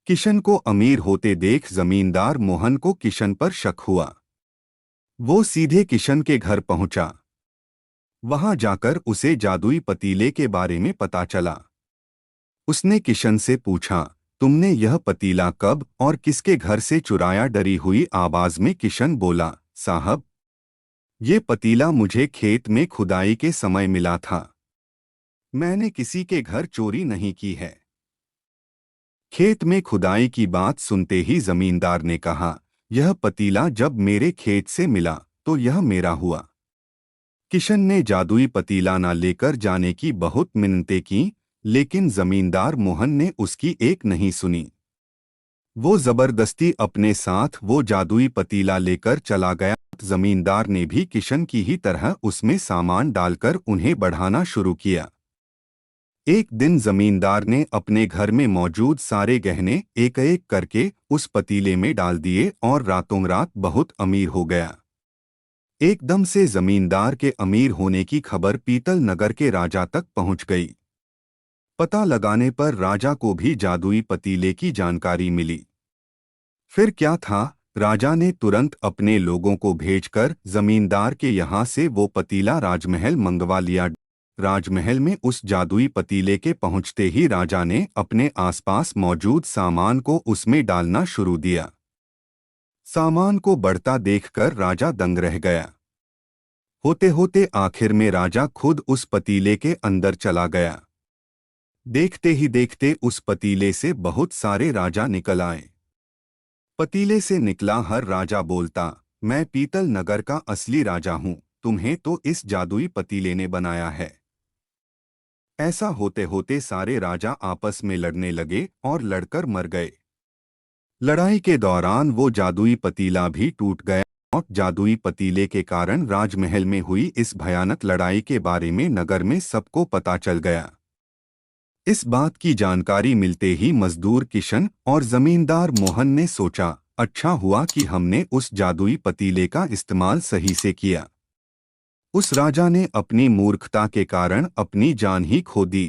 किशन को अमीर होते देख जमींदार मोहन को किशन पर शक हुआ। वो सीधे किशन के घर पहुंचा। वहां जाकर उसे जादुई पतीले के बारे में पता चला। उसने किशन से पूछा, तुमने यह पतीला कब और किसके घर से चुराया? डरी हुई आवाज में किशन बोला, साहब, ये पतीला मुझे खेत में खुदाई के समय मिला था। मैंने किसी के घर चोरी नहीं की है। खेत में खुदाई की बात सुनते ही जमींदार ने कहा, यह पतीला जब मेरे खेत से मिला तो यह मेरा हुआ। किशन ने जादुई पतीला न लेकर जाने की बहुत मिन्नतें की, लेकिन जमींदार मोहन ने उसकी एक नहीं सुनी। वो जबरदस्ती अपने साथ वो जादुई पतीला लेकर चला गया। जमींदार ने भी किशन की ही तरह उसमें सामान डालकर उन्हें बढ़ाना शुरू किया। एक दिन जमींदार ने अपने घर में मौजूद सारे गहने एक एक करके उस पतीले में डाल दिए और रातों रात बहुत अमीर हो गया। एकदम से जमींदार के अमीर होने की खबर पीतल नगर के राजा तक पहुंच गई। पता लगाने पर राजा को भी जादुई पतीले की जानकारी मिली। फिर क्या था, राजा ने तुरंत अपने लोगों को भेजकर जमींदार के यहाँ से वो पतीला राजमहल मंगवा लिया। राजमहल में उस जादुई पतीले के पहुंचते ही राजा ने अपने आसपास मौजूद सामान को उसमें डालना शुरू दिया। सामान को बढ़ता देखकर राजा दंग रह गया। होते होते आखिर में राजा खुद उस पतीले के अंदर चला गया। देखते ही देखते उस पतीले से बहुत सारे राजा निकल आए। पतीले से निकला हर राजा बोलता, मैं पीतल नगर का असली राजा हूं, तुम्हें तो इस जादुई पतीले ने बनाया है। ऐसा होते होते सारे राजा आपस में लड़ने लगे और लड़कर मर गए। लड़ाई के दौरान वो जादुई पतीला भी टूट गया और जादुई पतीले के कारण राजमहल में हुई इस भयानक लड़ाई के बारे में नगर में सबको पता चल गया। इस बात की जानकारी मिलते ही मजदूर किशन और जमींदार मोहन ने सोचा, अच्छा हुआ कि हमने उस जादुई पतीले का इस्तेमाल सही से किया। उस राजा ने अपनी मूर्खता के कारण अपनी जान ही खो दी।